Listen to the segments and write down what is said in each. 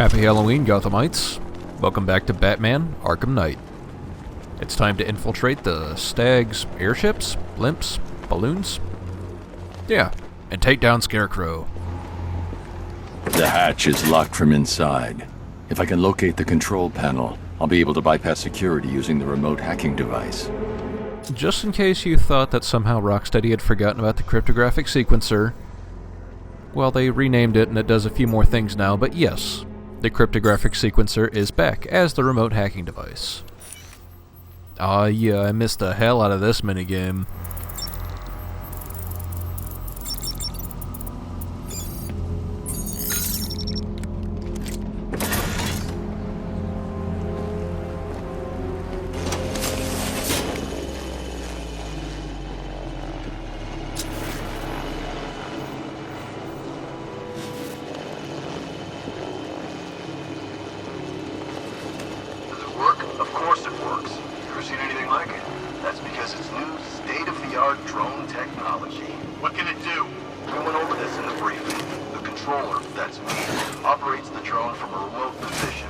Happy Halloween, Gothamites. Welcome back to Batman Arkham Knight. It's time to infiltrate the Stagg's airships, blimps, balloons. Yeah, and take down Scarecrow. The hatch is locked from inside. If I can locate the control panel, I'll be able to bypass security using the remote hacking device. Just in case you thought that somehow Rocksteady had forgotten about the cryptographic sequencer, well, they renamed it and it does a few more things now, but yes, the cryptographic sequencer is back as the remote hacking device. Ah, yeah, I missed the hell out of this minigame. Of course it works. You ever seen anything like it? That's because it's new, state-of-the-art drone technology. What can it do? We went over this in the briefing. The controller, that's me, operates the drone from a remote position.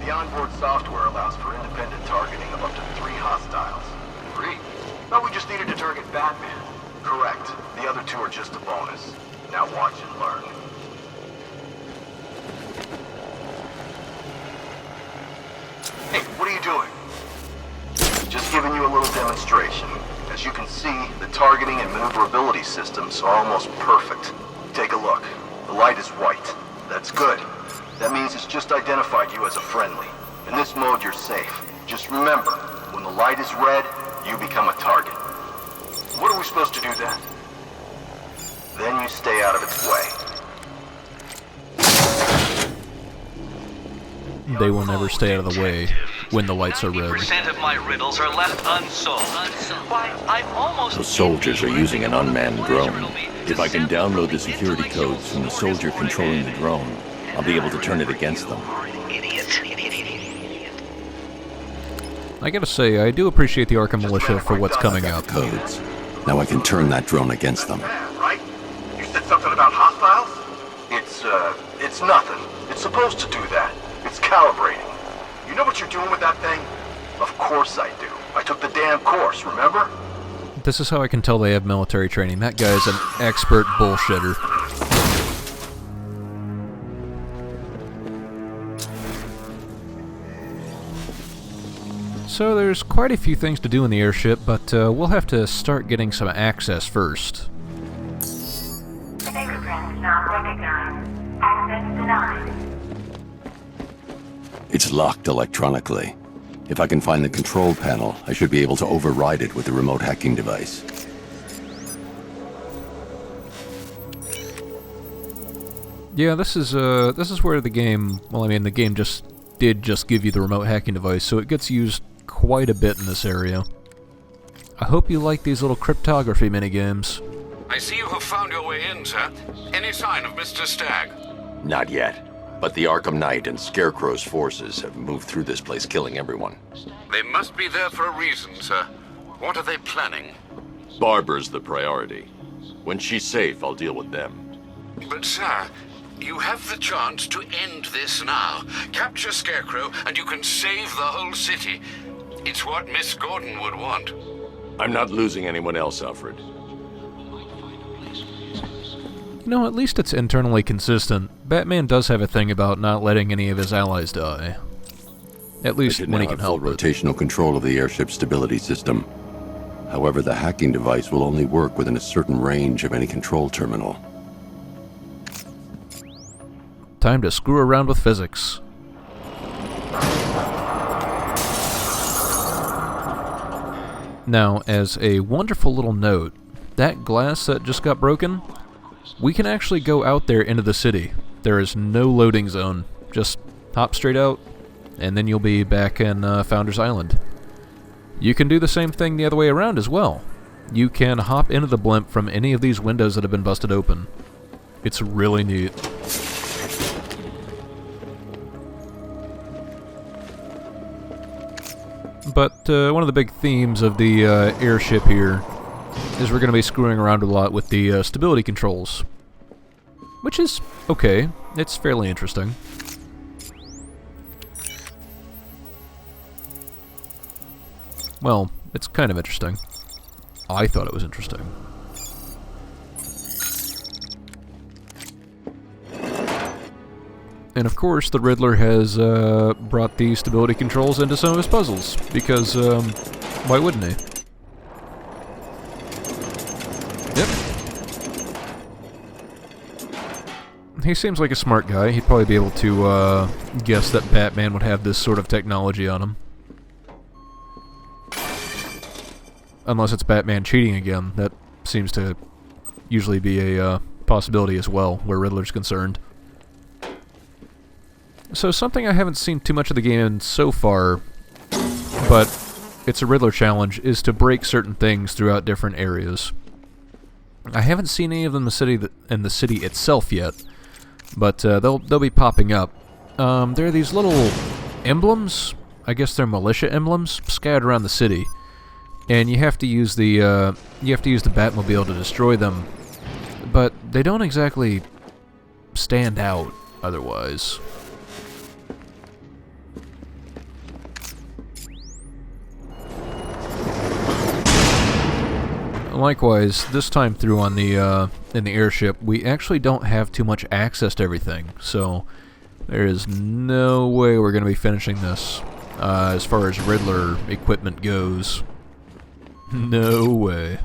The onboard software allows for independent targeting of up to 3 hostiles. 3? Thought we just needed to target Batman. Correct. The other 2 are just a bonus. Now watch and learn. Hey, what are you doing? Just giving you a little demonstration. As you can see, the targeting and maneuverability systems are almost perfect. Take a look. The light is white. That's good. That means it's just identified you as a friendly. In this mode, you're safe. Just remember, when the light is red, you become a target. What are we supposed to do then? Then you stay out of its way. They will never stay out of the way when the lights are red. 90% of my riddles are left unsolved. Why, I've almost... The soldiers are using an unmanned drone. If I can download the security codes from the soldier controlling the drone, I'll be able to turn it against them. I gotta say, I do appreciate the Arkham Militia for what's coming up. Codes. Now I can turn that drone against them. Right? You said something about hostiles? It's nothing. It's supposed to do that. It's calibrating. You know what you're doing with that thing? Of course I do. I took the damn course, remember? This is how I can tell they have military training. That guy's an expert bullshitter. So there's quite a few things to do in the airship, but we'll have to start getting some access first. Fingerprint not recognized. Access denied. It's locked electronically. If I can find the control panel, I should be able to override it with the remote hacking device. Yeah, this is where the game, well, I mean, the game did just give you the remote hacking device, so it gets used quite a bit in this area. I hope you like these little cryptography minigames. I see you have found your way in, sir. Any sign of Mr. Stagg? Not yet. But the Arkham Knight and Scarecrow's forces have moved through this place, killing everyone. They must be there for a reason, sir. What are they planning? Barbara's the priority. When she's safe, I'll deal with them. But, sir, you have the chance to end this now. Capture Scarecrow, and you can save the whole city. It's what Miss Gordon would want. I'm not losing anyone else, Alfred. You know, at least it's internally consistent. Batman does have a thing about not letting any of his allies die. At least when he can help it. Rotational control of the airship stability system. However, the hacking device will only work within a certain range of any control terminal. Time to screw around with physics. Now, as a wonderful little note, that glass that just got broken, we can actually go out there into the city. There is no loading zone. Just hop straight out, and then you'll be back in Founders Island. You can do the same thing the other way around as well. You can hop into the blimp from any of these windows that have been busted open. It's really neat. But one of the big themes of the airship here is we're going to be screwing around a lot with the stability controls. Which is okay. It's fairly interesting. Well, it's kind of interesting. I thought it was interesting. And of course, the Riddler has brought the stability controls into some of his puzzles, because why wouldn't he? Yep. He seems like a smart guy. He'd probably be able to guess that Batman would have this sort of technology on him. Unless it's Batman cheating again. That seems to usually be a possibility as well, where Riddler's concerned. So something I haven't seen too much of the game in so far, but it's a Riddler challenge, is to break certain things throughout different areas. I haven't seen any of them in the city itself yet, but they'll be popping up. There are these little emblems, I guess they're militia emblems, scattered around the city, and you have to use the Batmobile to destroy them, but they don't exactly stand out otherwise. Likewise, this time through on the in the airship, we actually don't have too much access to everything, so there is no way we're going to be finishing this as far as Riddler equipment goes. No way.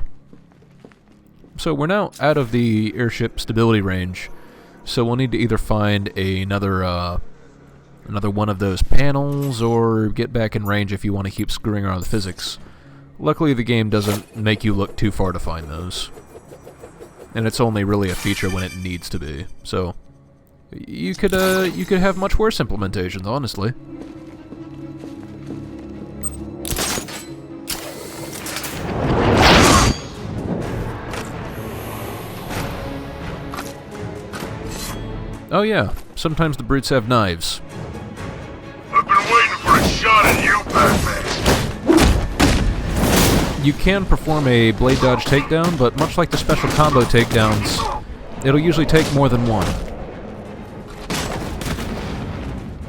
So we're now out of the airship stability range, so we'll need to either find another one of those panels or get back in range if you want to keep screwing around with physics. Luckily, the game doesn't make you look too far to find those. And it's only really a feature when it needs to be. So, you could have much worse implementations, honestly. Oh yeah, sometimes the brutes have knives. I've been waiting for a shot at you, Batman. You can perform a blade dodge takedown, but much like the special combo takedowns, it'll usually take more than one.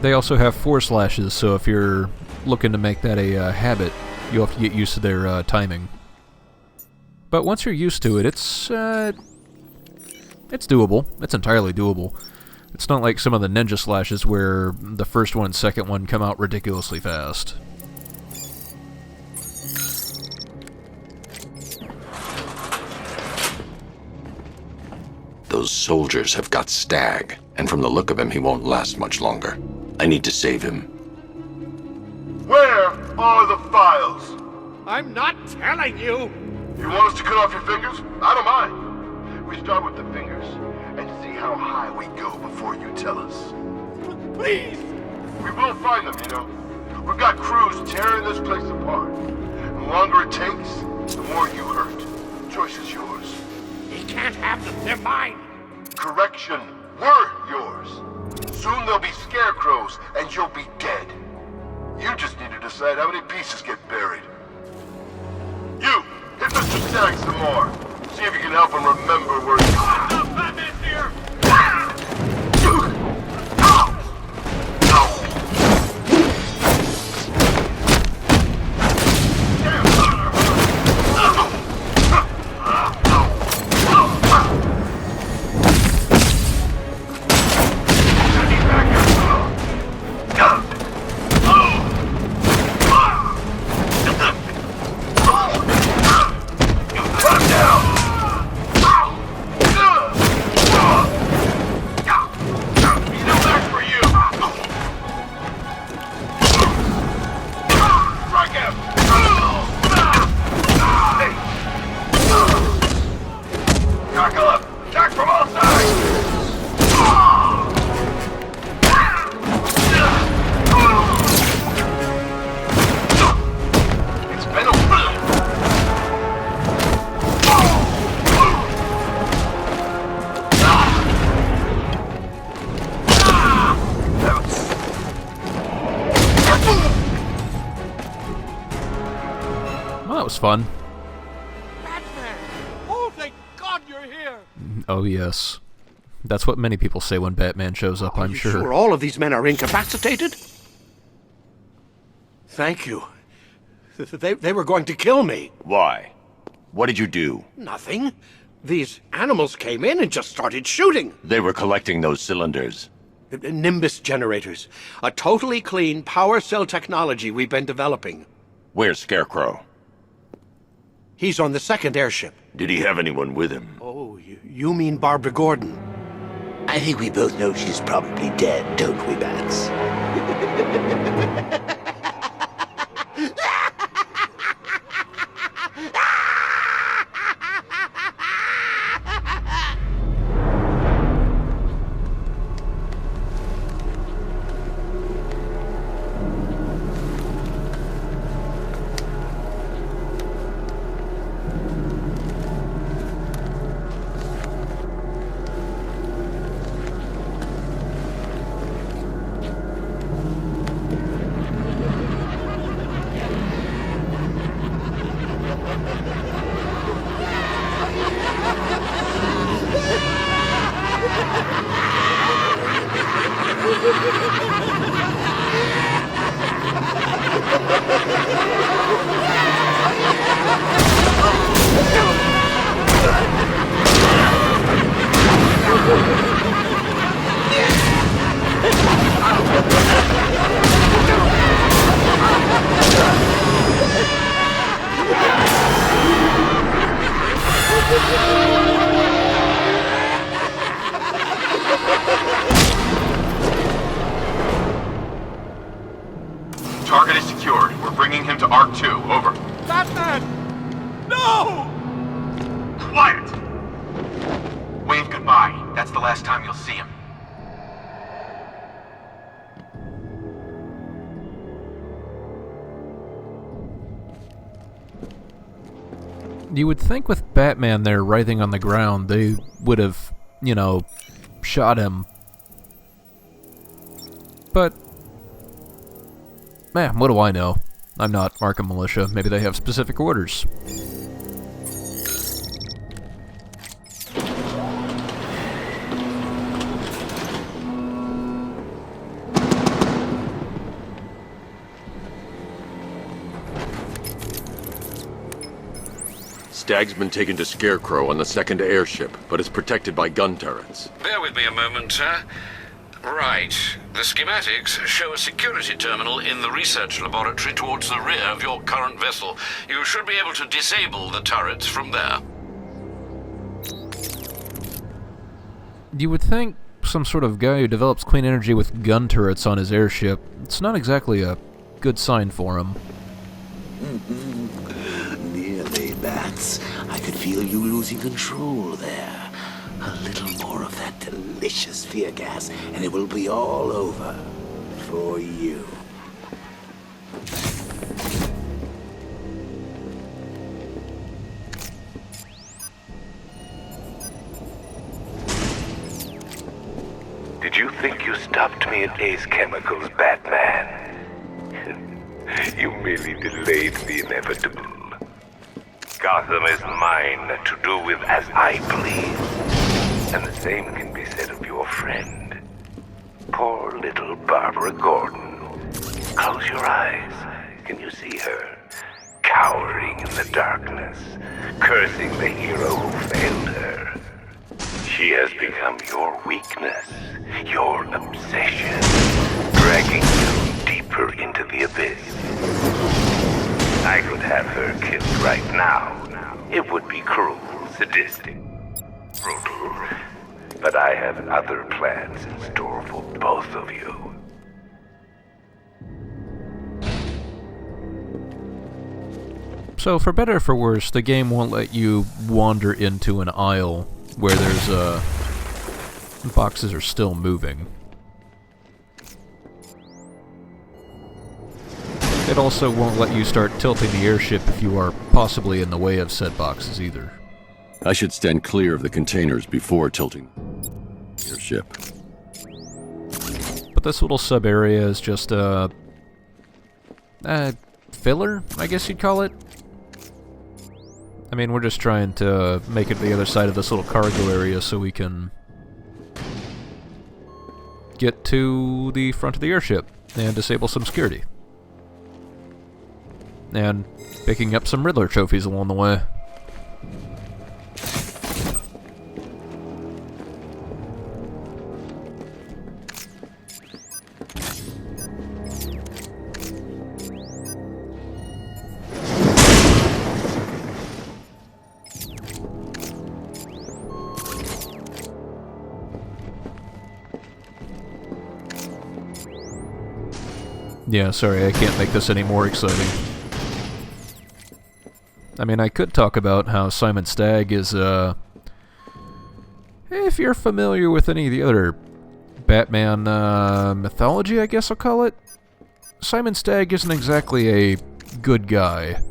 They also have force slashes, so if you're looking to make that a habit, you'll have to get used to their timing. But once you're used to it, it's doable. It's entirely doable. It's not like some of the ninja slashes where the first one and second one come out ridiculously fast. Those soldiers have got Stagg, and from the look of him, he won't last much longer. I need to save him. Where are the files? I'm not telling you! You want us to cut off your fingers? I don't mind. We start with the fingers and see how high we go before you tell us. Please! We will find them, you know. We've got crews tearing this place apart. The longer it takes, the more you hurt. The choice is yours. He can't have them. They're mine. Correction. We're yours. Soon there'll be scarecrows, and you'll be dead. You just need to decide how many pieces get buried. You, hit Mr. Stagg some more. See if you can help him remember where he's... Batman's here! Fun. Batman! Oh, thank God you're here! Oh yes. That's what many people say when Batman shows up, I'm sure. Sure all of these men are incapacitated? Thank you. They were going to kill me. Why? What did you do? Nothing. These animals came in and just started shooting. They were collecting those cylinders. Nimbus generators. A totally clean power cell technology we've been developing. Where's Scarecrow? He's on the second airship. Did he have anyone with him? Oh, you mean Barbara Gordon? I think we both know she's probably dead, don't we, Bats? Target is secured. We're bringing him to Arc 2. Over. Batman! No! Quiet! Wave goodbye. That's the last time you'll see him. You would think with Batman there writhing on the ground, they would have, you know, shot him. But, man, what do I know? I'm not Arkham Militia. Maybe they have specific orders. Stagg's been taken to Scarecrow on the second airship, but is protected by gun turrets. Bear with me a moment, sir. Right. The schematics show a security terminal in the research laboratory towards the rear of your current vessel. You should be able to disable the turrets from there. You would think some sort of guy who develops clean energy with gun turrets on his airship, it's not exactly a good sign for him. Nearly, Bats. I could feel you losing control there. A little more of that delicious fear gas, and it will be all over. For you. Did you think you stopped me at Ace Chemicals, Batman? You merely delayed the inevitable. Gotham is mine to do with as I please. And the same can be said of your friend. Poor little Barbara Gordon. Close your eyes. Can you see her? Cowering in the darkness, cursing the hero who failed her. She has become your weakness, your obsession, dragging you deeper into the abyss. I could have her killed right now. It would be cruel, sadistic, brutal. But I have other plans in store for both of you. So, for better or for worse, the game won't let you wander into an aisle where there's, boxes are still moving. It also won't let you start tilting the airship if you are possibly in the way of said boxes either. I should stand clear of the containers before tilting the airship. But this little sub-area is just, filler, I guess you'd call it? I mean, we're just trying to make it to the other side of this little cargo area so we can get to the front of the airship and disable some security. and picking up some Riddler trophies along the way. Yeah, sorry, I can't make this any more exciting. I mean, I could talk about how Simon Stagg is, if you're familiar with any of the other Batman, mythology, I guess I'll call it, Simon Stagg isn't exactly a good guy.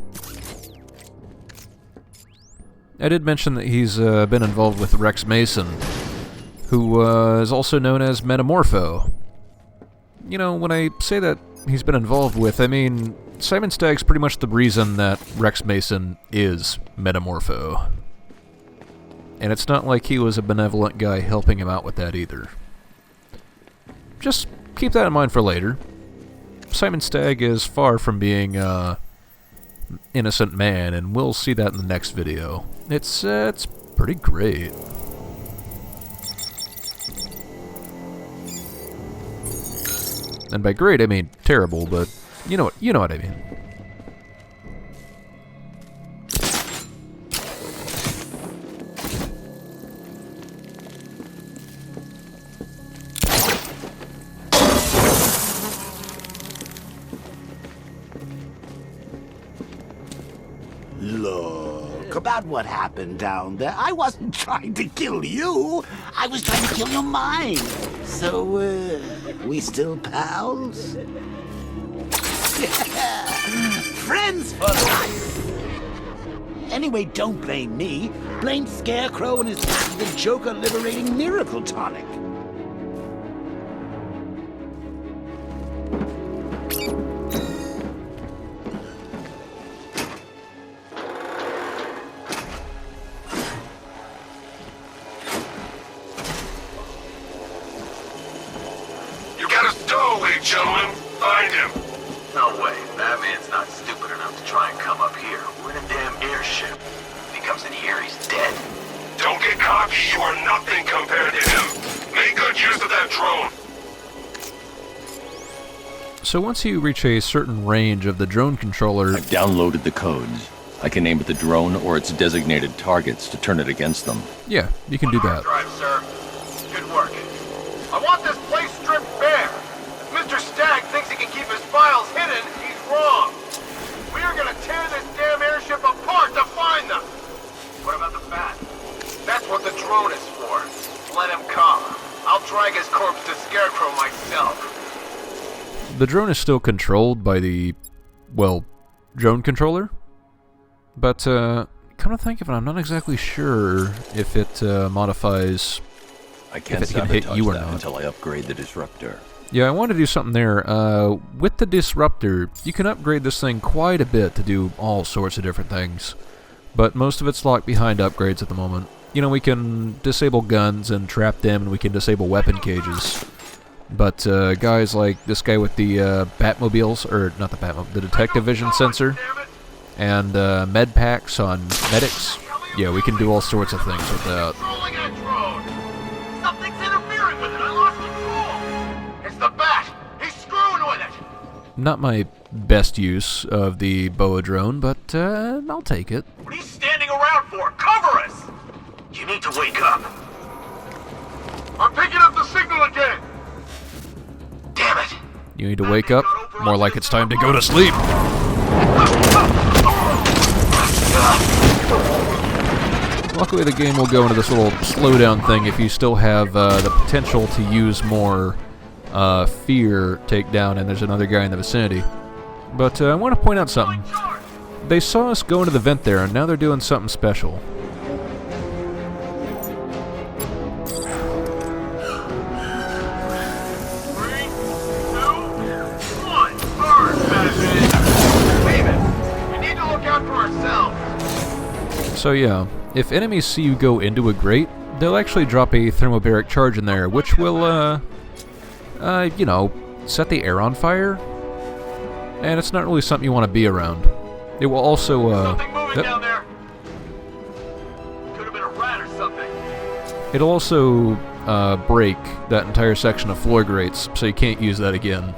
I did mention that he's, been involved with Rex Mason, who, is also known as Metamorpho. You know, when I say that he's been involved with, I mean, Simon Stagg's pretty much the reason that Rex Mason is Metamorpho. And it's not like he was a benevolent guy helping him out with that either. Just keep that in mind for later. Simon Stagg is far from being an innocent man, and we'll see that in the next video. It's pretty great. And by great, I mean terrible, but you know what I mean. Look, about what happened down there, I wasn't trying to kill you. I was trying to kill your mind. So, we still pals? Friends for life! Anyway, don't blame me. Blame Scarecrow and his the Joker liberating miracle tonic. Gentlemen, find him! No way. Batman's not stupid enough to try and come up here. We're in a damn airship. If he comes in here, he's dead. Don't get cocky. You are nothing compared to him. Make good use of that drone. So once you reach a certain range of the drone controller... I've downloaded the codes. I can aim at the drone or its designated targets to turn it against them. Yeah, you can do that. Drive, sir. Good work. I want this place stripped bare. Mr. Stagg thinks he can keep his files hidden, he's wrong. We are gonna tear this damn airship apart to find them. What about the bat? That's what the drone is for. Let him come. I'll drag his corpse to Scarecrow myself. The drone is still controlled by the, well, drone controller. But, come to think of it, I'm not exactly sure if it modifies I can't if it can hit you or that not until I upgrade the disruptor. Yeah, I want to do something there. With the disruptor, you can upgrade this thing quite a bit to do all sorts of different things. But most of it's locked behind upgrades at the moment. You know, we can disable guns and trap them, and we can disable weapon cages. But guys like this guy with the Batmobiles, or not the Batmobile, the detective vision sensor, and med packs on medics, yeah, we can do all sorts of things with that. Something's interfering with it. I lost control. It's the bat. He's screwing with it. Not my best use of the boa drone, but I'll take it. What are you standing around for? Cover us! You need to wake up. I'm picking up the signal again. Damn it. You need to wake up? More like it's time to go to sleep. Luckily the game will go into this little slowdown thing if you still have the potential to use more fear takedown and there's another guy in the vicinity. But I want to point out something. They saw us go into the vent there and now they're doing something special. So yeah, if enemies see you go into a grate, they'll actually drop a thermobaric charge in there, which will, you know, set the air on fire. And it's not really something you want to be around. It will also, Something moving down there. Could have been a rat or something. it'll also break that entire section of floor grates, so you can't use that again.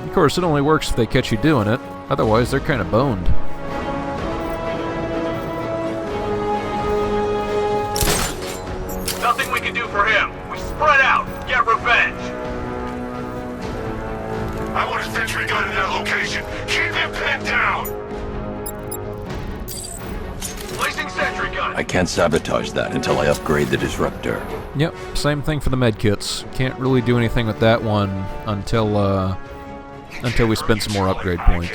Of course, it only works if they catch you doing it. Otherwise, they're kind of boned. Nothing we can do for him. We spread out. Get revenge. I want a sentry gun in that location. Keep him pinned down. Placing sentry gun. I can't sabotage that until I upgrade the disruptor. Yep, same thing for the medkits. Can't really do anything with that one until we spend some more upgrade points.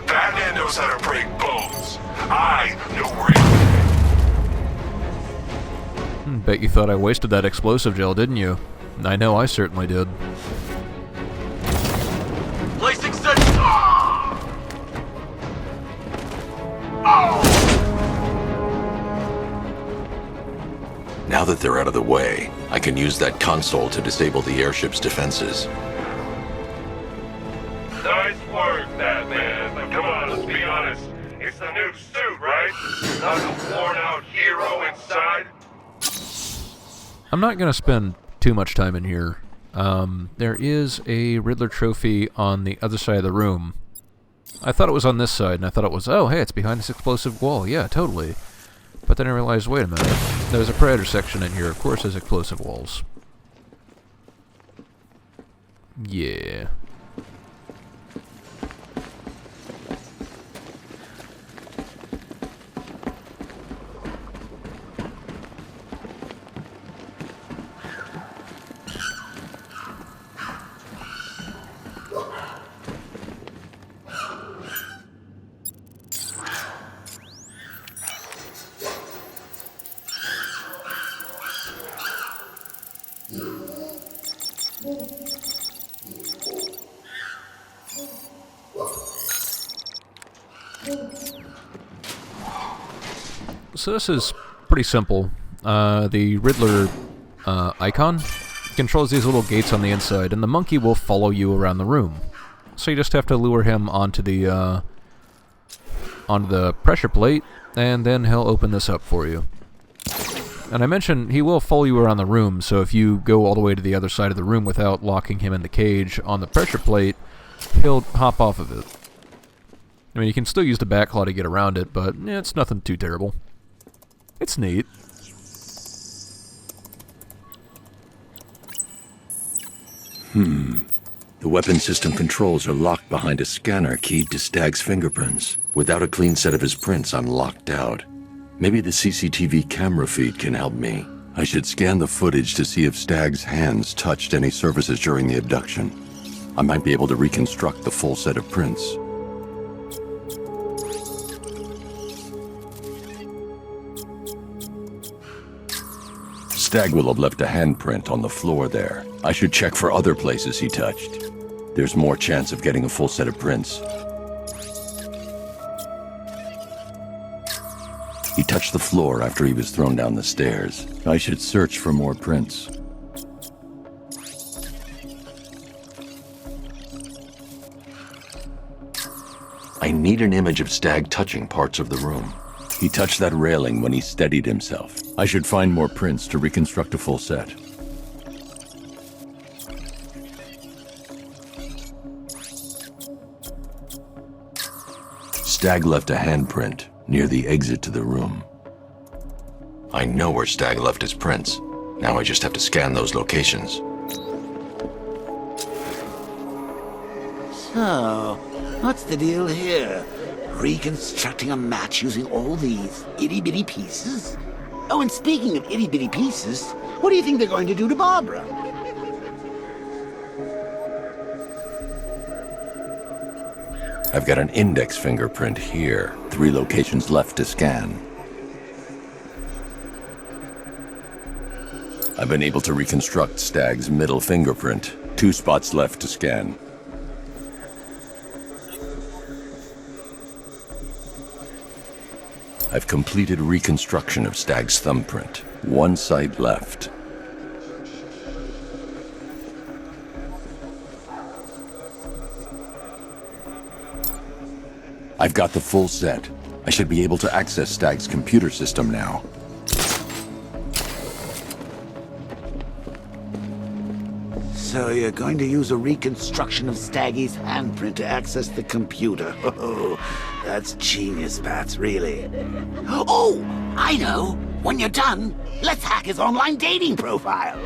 Batman knows how to break bones. I know where Bet you thought I wasted that explosive gel, didn't you? I know I certainly did. Placing sentry. Oh! Now that they're out of the way, I can use that console to disable the airship's defenses. Nice work, Batman. But come on, let's be honest. It's the new suit, right? Not a worn-out hero inside. I'm not going to spend too much time in here. There is a Riddler trophy on the other side of the room. I thought it was on this side, and I thought it was, oh, hey, it's behind this explosive wall. Yeah, totally. But then I realized, wait a minute. There's a Predator section in here. Of course there's explosive walls. Yeah. So this is pretty simple. The Riddler icon controls these little gates on the inside, and the monkey will follow you around the room. So you just have to lure him onto the pressure plate, and then he'll open this up for you. And I mentioned he will follow you around the room, so if you go all the way to the other side of the room without locking him in the cage on the pressure plate, he'll hop off of it. I mean, you can still use the backclaw to get around it, but it's nothing too terrible. It's neat. The weapon system controls are locked behind a scanner keyed to Stagg's fingerprints. Without a clean set of his prints, I'm locked out. Maybe the CCTV camera feed can help me. I should scan the footage to see if Stagg's hands touched any surfaces during the abduction. I might be able to reconstruct the full set of prints. Stagg will have left a handprint on the floor there. I should check for other places he touched. There's more chance of getting a full set of prints. He touched the floor after he was thrown down the stairs. I should search for more prints. I need an image of Stagg touching parts of the room. He touched that railing when he steadied himself. I should find more prints to reconstruct a full set. Stagg left a handprint near the exit to the room. I know where Stagg left his prints. Now I just have to scan those locations. So, what's the deal here? Reconstructing a match using all these itty-bitty pieces? Oh, and speaking of itty-bitty pieces, what do you think they're going to do to Barbara? I've got an index fingerprint here. 3 locations left to scan. I've been able to reconstruct Stagg's middle fingerprint. 2 spots left to scan. I've completed reconstruction of Stagg's thumbprint. 1 site left. I've got the full set. I should be able to access Stagg's computer system now. So you're going to use a reconstruction of Staggy's handprint to access the computer. Oh, that's genius, Bats, really. Oh, I know. When you're done, let's hack his online dating profile.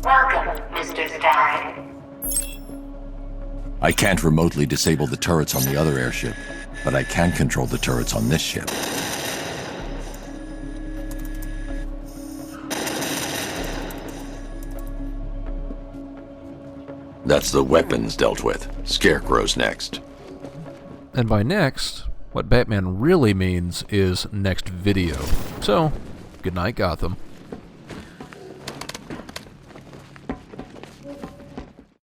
Welcome, Mr. Stagg. I can't remotely disable the turrets on the other airship, but I can control the turrets on this ship. That's the weapons dealt with. Scarecrow's next. And by next, what Batman really means is next video. So, good night, Gotham.